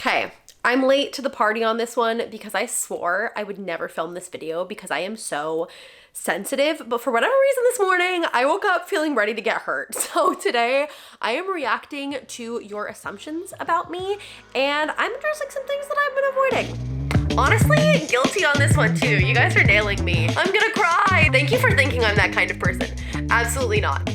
Okay, I'm late to the party on this one because I swore I would never film this video because I am so sensitive, but for whatever reason this morning, I woke up feeling ready to get hurt. So today I am reacting to your assumptions about me and I'm addressing some things that I've been avoiding. Honestly, guilty on this one too. You guys are nailing me. I'm gonna cry. Thank you for thinking I'm that kind of person. Absolutely not.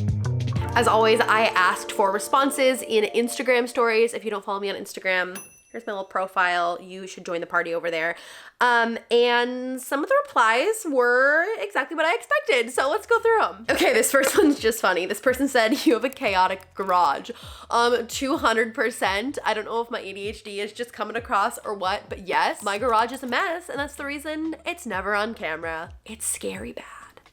As always, I asked for responses in Instagram stories. If you don't follow me on Instagram, here's my little profile. You should join the party over there. And some of the replies were exactly what I expected. So let's go through them. Okay, this first one's just funny. This person said, you have a chaotic garage. 200%. I don't know if my ADHD is just coming across or what, but yes, my garage is a mess. And that's the reason it's never on camera. It's scary bad.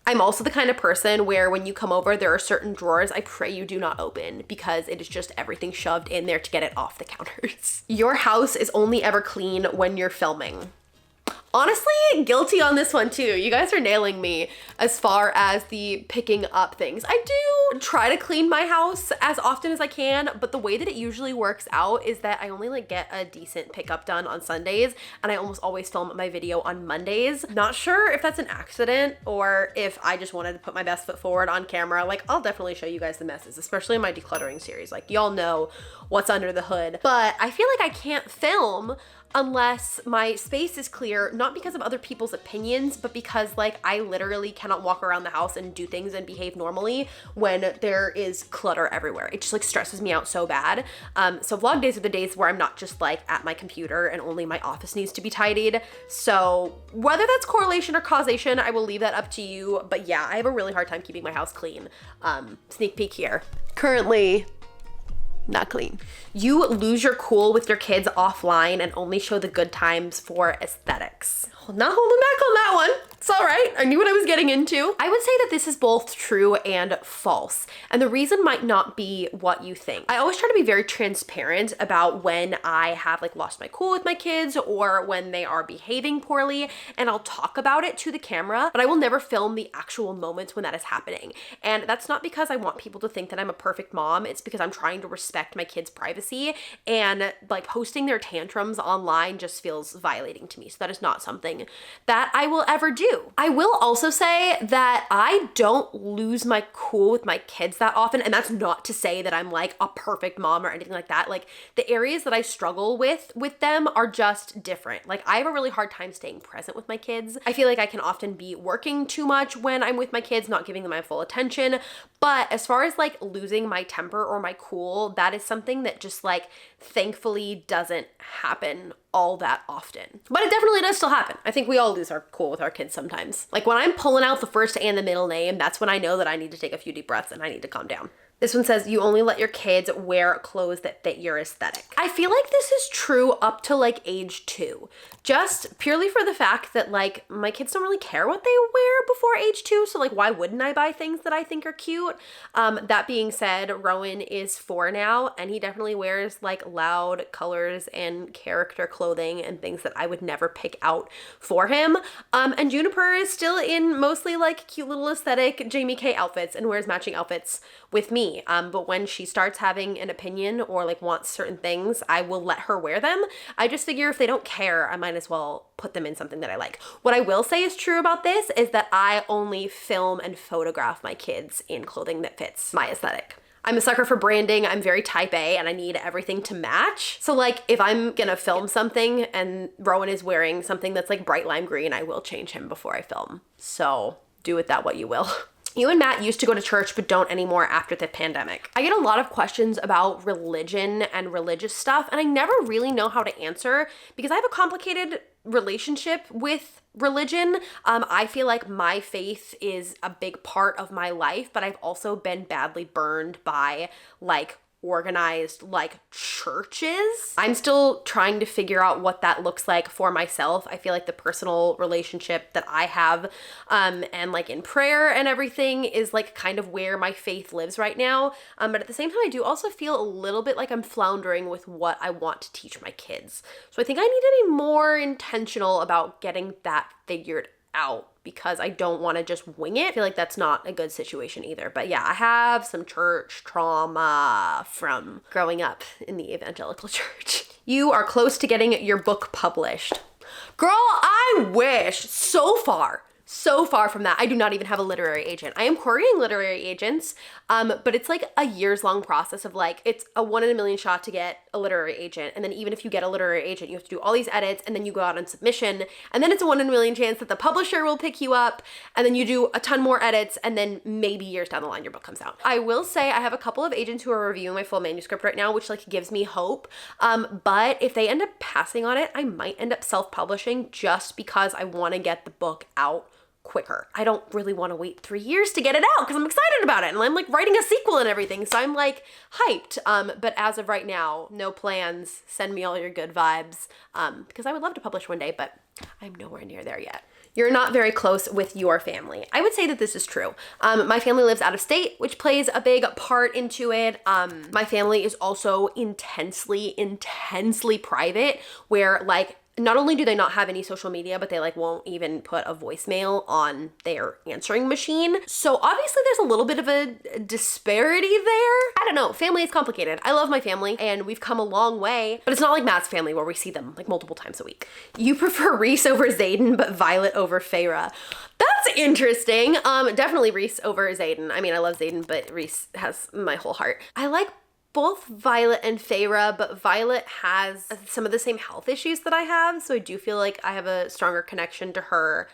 I'm also the kind of person where when you come over, there are certain drawers I pray you do not open because it is just everything shoved in there to get it off the counters. Your house is only ever clean when you're filming. Honestly, guilty on this one too. You guys are nailing me as far as the picking up things. I do try to clean my house as often as I can, but the way that it usually works out is that I only get a decent pickup done on Sundays and I almost always film my video on Mondays. Not sure if that's an accident or if I just wanted to put my best foot forward on camera. Like, I'll definitely show you guys the messes, especially in my decluttering series. Like, y'all know what's under the hood, but I feel like I can't film unless my space is clear, not because of other people's opinions, but because like I literally cannot walk around the house and do things and behave normally when there is clutter everywhere. It just like stresses me out so bad. So vlog days are the days where I'm not just like at my computer and only my office needs to be tidied. So whether that's correlation or causation, I will leave that up to you. But yeah, I have a really hard time keeping my house clean. Sneak peek here. Currently, not clean. You lose your cool with your kids offline and only show the good times for aesthetics. Not holding back on that one. It's all right. I knew what I was getting into. I would say that this is both true and false. And the reason might not be what you think. I always try to be very transparent about when I have like lost my cool with my kids or when they are behaving poorly, and I'll talk about it to the camera, but I will never film the actual moments when that is happening. And that's not because I want people to think that I'm a perfect mom. It's because I'm trying to respect my kids' privacy, and like posting their tantrums online just feels violating to me. So that is not something that I will ever do. I will also say that I don't lose my cool with my kids that often, and that's not to say that I'm like a perfect mom or anything like that. Like, the areas that I struggle with them are just different. Like, I have a really hard time staying present with my kids. I feel like I can often be working too much when I'm with my kids, not giving them my full attention. But as far as like losing my temper or my cool, that is something that just like thankfully doesn't happen all that often. But it definitely does still happen. I think we all lose our cool with our kids sometimes. Like, when I'm pulling out the first and the middle name, that's when I know that I need to take a few deep breaths and I need to calm down. This one says, you only let your kids wear clothes that fit your aesthetic. I feel like this is true up to like age 2. Just purely for the fact that like my kids don't really care what they wear before age 2. So like, why wouldn't I buy things that I think are cute? That being said, Rowan is 4 now and he definitely wears like loud colors and character clothing and things that I would never pick out for him. And Juniper is still in mostly like cute little aesthetic Jamie K outfits and wears matching outfits with me. But when she starts having an opinion or like wants certain things, I will let her wear them. I just figure if they don't care, I might as well put them in something that I like. What I will say is true about this is that I only film and photograph my kids in clothing that fits my aesthetic. I'm a sucker for branding. I'm very type A and I need everything to match. So like, if I'm gonna film something and Rowan is wearing something that's like bright lime green, I will change him before I film. So do with that what you will. You and Matt used to go to church, but don't anymore after the pandemic. I get a lot of questions about religion and religious stuff, and I never really know how to answer because I have a complicated relationship with religion. I feel like my faith is a big part of my life, but I've also been badly burned by like organized like churches. I'm still trying to figure out what that looks like for myself. I feel like the personal relationship that I have and like in prayer and everything is like kind of where my faith lives right now. But at the same time, I do also feel a little bit like I'm floundering with what I want to teach my kids. So I think I need to be more intentional about getting that figured out because I don't want to just wing it. I feel like that's not a good situation either. But yeah, I have some church trauma from growing up in the evangelical church. You are close to getting your book published. Girl, I wish. So far from that. I do not even have a literary agent. I am querying literary agents, but it's like a years long process of like, it's a 1 in a million shot to get a literary agent. And then even if you get a literary agent, you have to do all these edits and then you go out on submission. And then it's a 1 in a million chance that the publisher will pick you up. And then you do a ton more edits. And then maybe years down the line, your book comes out. I will say I have a couple of agents who are reviewing my full manuscript right now, which like gives me hope. But if they end up passing on it, I might end up self-publishing just because I want to get the book out quicker. I don't really want to wait 3 years to get it out because I'm excited about it and I'm like writing a sequel and everything. So I'm like hyped. But as of right now, no plans. Send me all your good vibes because I would love to publish one day, but I'm nowhere near there yet. You're not very close with your family. I would say that this is true. My family lives out of state, which plays a big part into it. My family is also intensely private, where like not only do they not have any social media, but they like won't even put a voicemail on their answering machine. So obviously there's a little bit of a disparity there. I don't know, family is complicated. I love my family and we've come a long way, but it's not like Matt's family where we see them like multiple times a week. You prefer Reese over Zaden, but Violet over Feyre. That's interesting. Definitely Reese over Zaden. I mean, I love Zaden, but Reese has my whole heart. I like both Violet and Feyre, but Violet has some of the same health issues that I have, so I do feel like I have a stronger connection to her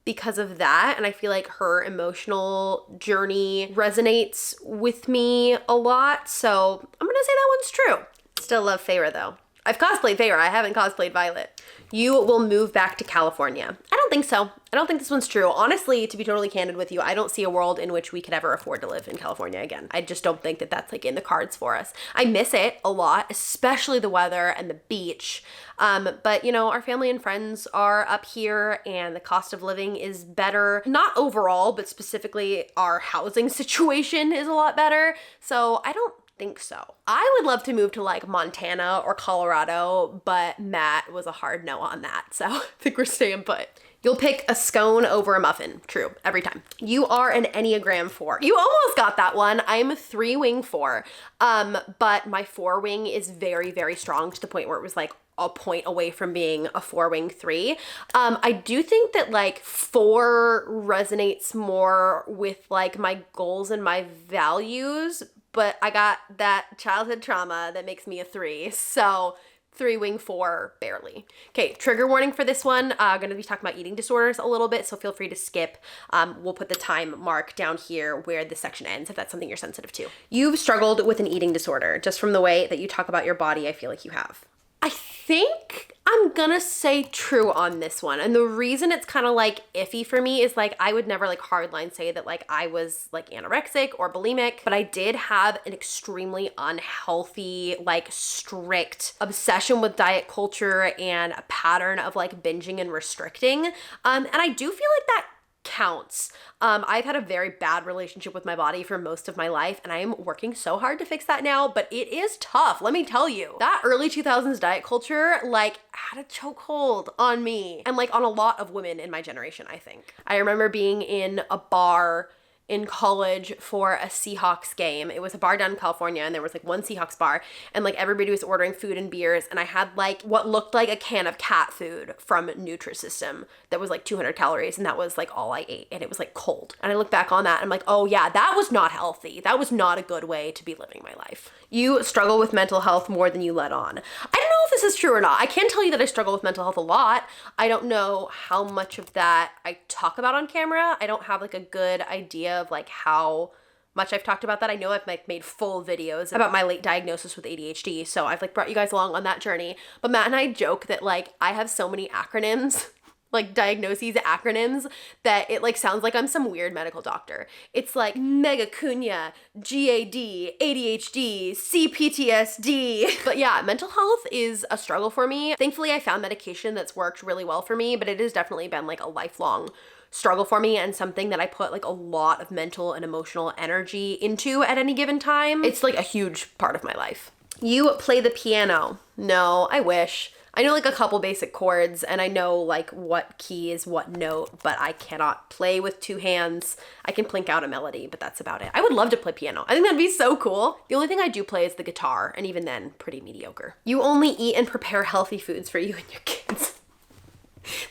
because of that, and I feel like her emotional journey resonates with me a lot, so I'm gonna say that one's true. Still love Feyre though. I've cosplayed Feyre, I haven't cosplayed Violet. You will move back to California. I don't think so. I don't think this one's true. Honestly, to be totally candid with you, I don't see a world in which we could ever afford to live in California again. I just don't think that that's like in the cards for us. I miss it a lot, especially the weather and the beach. But you know, our family and friends are up here and the cost of living is better. Not overall, but specifically our housing situation is a lot better. So I don't think so. I would love to move to like Montana or Colorado, but Matt was a hard no on that. So I think we're staying put. You'll pick a scone over a muffin. True, every time. You are an Enneagram 4. You almost got that one. I'm a 3-wing 4. But my 4-wing is very strong to the point where it was like a point away from being a 4-wing 3. I do think that like 4 resonates more with like my goals and my values, but I got that childhood trauma that makes me a 3. So 3-wing 4, barely. Okay, trigger warning for this one. Gonna be talking about eating disorders a little bit, so feel free to skip. We'll put the time mark down here where this section ends if that's something you're sensitive to. You've struggled with an eating disorder. Just from the way that you talk about your body, I feel like you have. I think I'm gonna say true on this one. And the reason it's kind of like iffy for me is like I would never like hardline say that like I was like anorexic or bulimic, but I did have an extremely unhealthy, like strict obsession with diet culture and a pattern of like binging and restricting. And I do feel like that counts. I've had a very bad relationship with my body for most of my life and I am working so hard to fix that now, but it is tough, let me tell you. That early 2000s diet culture like had a chokehold on me and like on a lot of women in my generation, I think. I remember being in a bar in college for a Seahawks game. It was a bar down in California and there was like one Seahawks bar and like everybody was ordering food and beers and I had like what looked like a can of cat food from Nutrisystem that was like 200 calories and that was like all I ate and it was like cold. And I look back on that and I'm like, oh yeah, that was not healthy. That was not a good way to be living my life. You struggle with mental health more than you let on. I don't know if this is true or not. I can tell you that I struggle with mental health a lot. I don't know how much of that I talk about on camera. I don't have like a good idea of like how much I've talked about that. I know I've like made full videos about my late diagnosis with ADHD. So I've like brought you guys along on that journey. But Matt and I joke that like I have so many acronyms like diagnoses acronyms that it like sounds like I'm some weird medical doctor. It's like megacunia, GAD, ADHD, CPTSD. But yeah, mental health is a struggle for me. Thankfully, I found medication that's worked really well for me, but it has definitely been like a lifelong struggle for me and something that I put like a lot of mental and emotional energy into at any given time. It's like a huge part of my life. You play the piano. No, I wish. I know like a couple basic chords and I know like what key is what note, but I cannot play with two hands. I can plink out a melody, but that's about it. I would love to play piano. I think that'd be so cool. The only thing I do play is the guitar, and even then, pretty mediocre. You only eat and prepare healthy foods for you and your kids.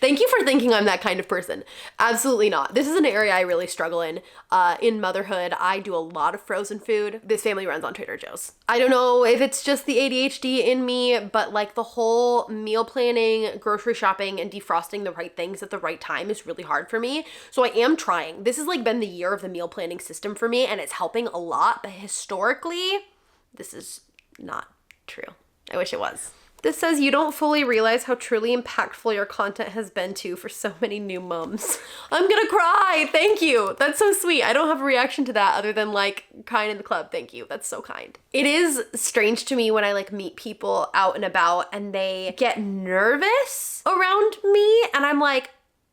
Thank you for thinking I'm that kind of person. Absolutely not. This is an area I really struggle in. In motherhood, I do a lot of frozen food. This family runs on Trader Joe's. I don't know if it's just the ADHD in me, but like the whole meal planning, grocery shopping, and defrosting the right things at the right time is really hard for me. So I am trying. This has like been the year of the meal planning system for me, and it's helping a lot. But historically, this is not true. I wish it was. This says you don't fully realize how truly impactful your content has been to for so many new moms. I'm gonna cry. Thank you. That's so sweet. I don't have a reaction to that other than like crying in the club. Thank you. That's so kind. It is strange to me when I like meet people out and about and they get nervous around me and I'm like,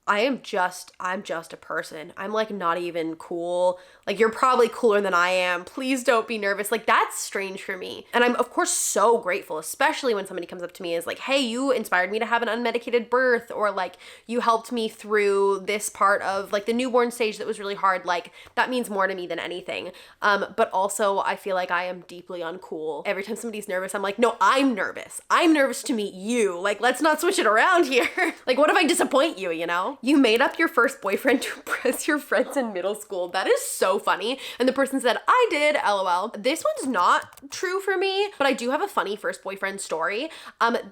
I'm just a person. I'm like not even cool. Like you're probably cooler than I am. Please don't be nervous. Like that's strange for me. And I'm of course so grateful, especially when somebody comes up to me and is like, hey, you inspired me to have an unmedicated birth, or like you helped me through this part of like the newborn stage that was really hard. Like that means more to me than anything. But also I feel like I am deeply uncool. Every time somebody's nervous, I'm like, no, I'm nervous. I'm nervous to meet you. Like, let's not switch it around here. Like, what if I disappoint you, you know? You made up your first boyfriend to impress your friends in middle school. That is so funny. And the person said, I did, LOL. This one's not true for me, but I do have a funny first boyfriend story.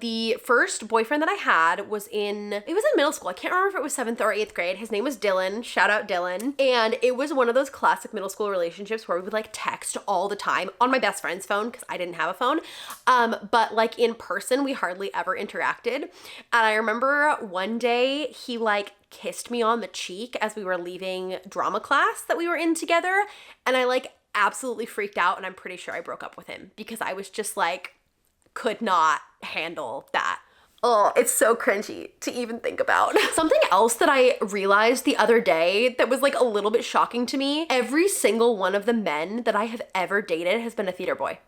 The first boyfriend that I had was in middle school. I can't remember if it was 7th or 8th grade. His name was Dylan. Shout out Dylan. And it was one of those classic middle school relationships where we would like text all the time on my best friend's phone because I didn't have a phone. But like in person, we hardly ever interacted. And I remember one day he like kissed me on the cheek as we were leaving drama class that we were in together. And I like absolutely freaked out, and I'm pretty sure I broke up with him because I was just like, could not handle that. Oh, it's so cringy to even think about. Something else that I realized the other day that was like a little bit shocking to me, every single one of the men that I have ever dated has been a theater boy.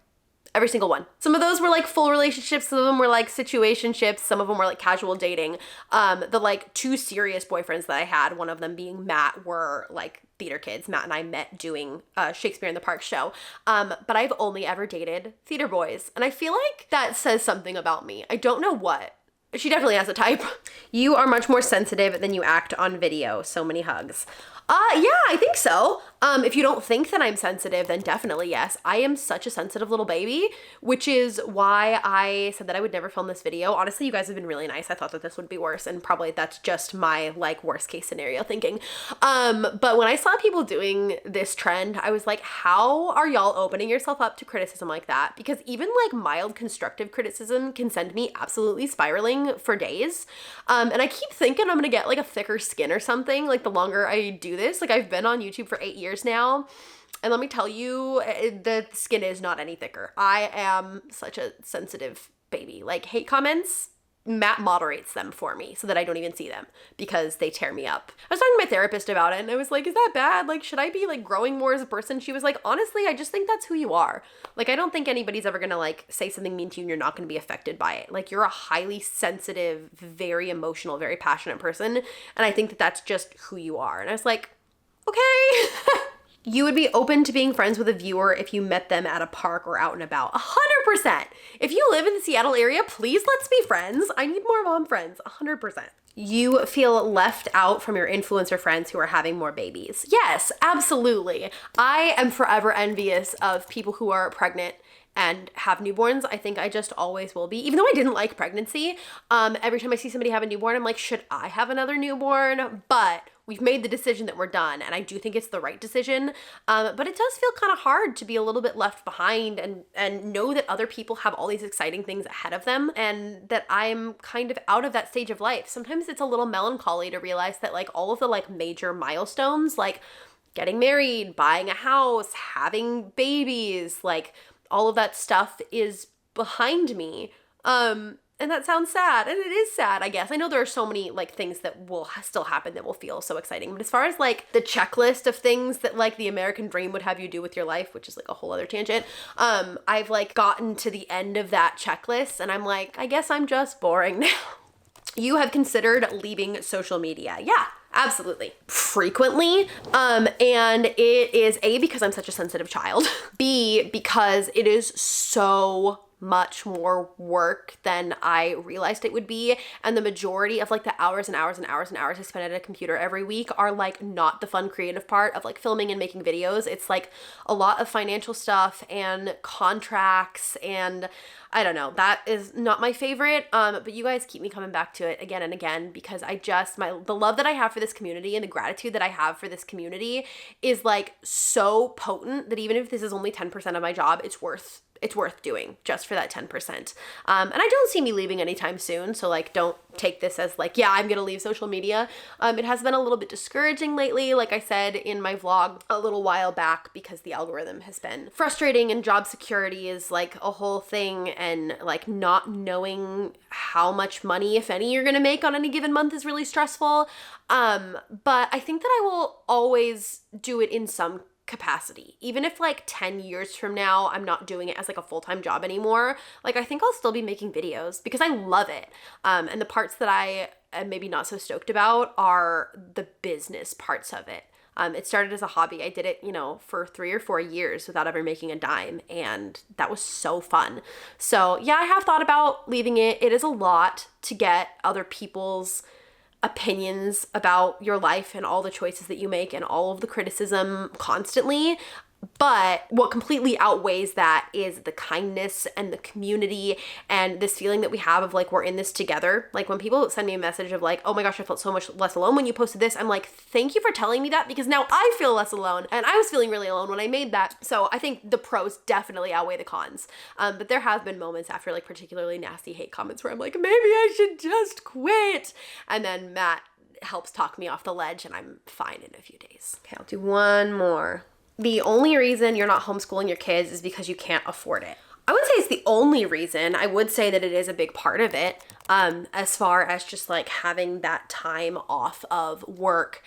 Every single one. Some of those were like full relationships. Some of them were like situationships. Some of them were like casual dating. The like 2 serious boyfriends that I had, one of them being Matt, were like theater kids. Matt and I met doing Shakespeare in the Park show. But I've only ever dated theater boys. And I feel like that says something about me. I don't know what. She definitely has a type. You are much more sensitive than you act on video. So many hugs. Yeah, I think so. If you don't think that I'm sensitive, then definitely yes. I am such a sensitive little baby, which is why I said that I would never film this video. Honestly, you guys have been really nice. I thought that this would be worse, and probably that's just my like worst case scenario thinking. But when I saw people doing this trend, I was like, how are y'all opening yourself up to criticism like that? Because even like mild constructive criticism can send me absolutely spiraling for days. And I keep thinking I'm gonna get like a thicker skin or something, like the longer I do this. Like I've been on YouTube for 8 years now, and let me tell you, the skin is not any thicker. I am such a sensitive baby. Like hate comments, Matt moderates them for me so that I don't even see them because they tear me up. I was talking to my therapist about it and I was like, is that bad? Like, should I be like growing more as a person? She was like, honestly, I just think that's who you are. Like, I don't think anybody's ever gonna like say something mean to you and you're not gonna be affected by it. Like, you're a highly sensitive, very emotional, very passionate person. And I think that that's just who you are. And I was like, okay. You would be open to being friends with a viewer if you met them at a park or out and about. 100%. If you live in the Seattle area, please let's be friends. I need more mom friends. 100%. You feel left out from your influencer friends who are having more babies. Yes, absolutely. I am forever envious of people who are pregnant and have newborns. I think I just always will be. Even though I didn't like pregnancy, every time I see somebody have a newborn, I'm like, should I have another newborn? But we've made the decision that we're done, and I do think it's the right decision. But it does feel kind of hard to be a little bit left behind and know that other people have all these exciting things ahead of them and that I'm kind of out of that stage of life. Sometimes it's a little melancholy to realize that like all of the like major milestones, like getting married, buying a house, having babies, like all of that stuff is behind me. And that sounds sad. And it is sad, I guess. I know there are so many like things that will still happen that will feel so exciting. But as far as like the checklist of things that like the American dream would have you do with your life, which is like a whole other tangent, I've like gotten to the end of that checklist and I'm like, I guess I'm just boring now. You have considered leaving social media. Yeah, absolutely. Frequently. And it is A, because I'm such a sensitive child. B, because it is so much more work than I realized it would be. And the majority of like the hours and hours and hours and hours I spend at a computer every week are like not the fun creative part of like filming and making videos. It's like a lot of financial stuff and contracts and I don't know, that is not my favorite. But you guys keep me coming back to it again and again because I just, the love that I have for this community and the gratitude that I have for this community is like so potent that even if this is only 10% of my job, it's worth doing just for that 10%. And I don't see me leaving anytime soon. So like, don't take this as like, yeah, I'm going to leave social media. It has been a little bit discouraging lately. Like I said in my vlog a little while back, because the algorithm has been frustrating and job security is like a whole thing. And like not knowing how much money, if any, you're going to make on any given month is really stressful. But I think that I will always do it in some capacity. Even if like 10 years from now, I'm not doing it as like a full-time job anymore, like I think I'll still be making videos because I love it. And the parts that I am maybe not so stoked about are the business parts of it. It started as a hobby. I did it, for 3 or 4 years without ever making a dime. And that was so fun. So yeah, I have thought about leaving it. It is a lot to get other people's opinions about your life and all the choices that you make and all of the criticism constantly. But what completely outweighs that is the kindness and the community and this feeling that we have of like, we're in this together. Like when people send me a message of like, oh my gosh, I felt so much less alone when you posted this. I'm like, thank you for telling me that because now I feel less alone. And I was feeling really alone when I made that. So I think the pros definitely outweigh the cons. But there have been moments after like particularly nasty hate comments where I'm like, maybe I should just quit. And then Matt helps talk me off the ledge and I'm fine in a few days. Okay, I'll do one more. The only reason you're not homeschooling your kids is because you can't afford it. I wouldn't say it's the only reason. I would say that it is a big part of it, as far as just like having that time off of work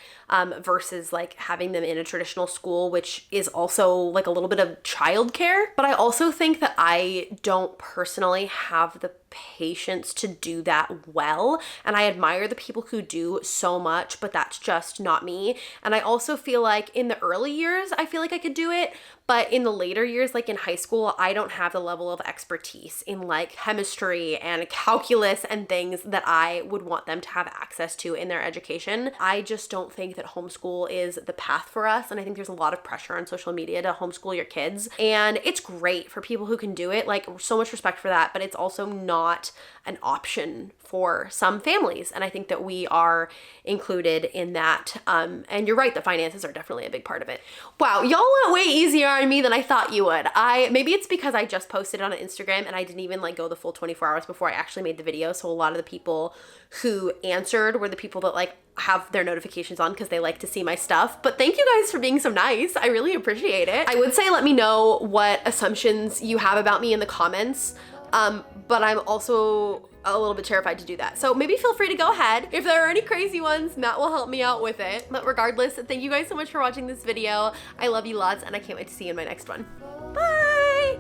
versus like having them in a traditional school, which is also like a little bit of childcare. But I also think that I don't personally have the patience to do that well. And I admire the people who do so much, but that's just not me. And I also feel like in the early years, I feel like I could do it. But in the later years, like in high school, I don't have the level of expertise in like chemistry and calculus and things that I would want them to have access to in their education. I just don't think that homeschool is the path for us. And I think there's a lot of pressure on social media to homeschool your kids. And it's great for people who can do it. Like so much respect for that, but it's also not an option for some families. And I think that we are included in that. And you're right, the finances are definitely a big part of it. Wow, y'all went way easier on me than I thought you would. Maybe it's because I just posted on Instagram and I didn't even like go the full 24 hours before I actually made the video. So a lot of the people who answered were the people that like have their notifications on because they like to see my stuff. But thank you guys for being so nice. I really appreciate it. I would say let me know what assumptions you have about me in the comments. But I'm also a little bit terrified to do that. So maybe feel free to go ahead. If there are any crazy ones, Matt will help me out with it. But regardless, thank you guys so much for watching this video. I love you lots and I can't wait to see you in my next one. Bye!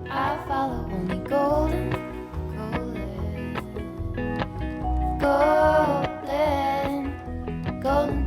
I follow only golden, golden, golden, golden.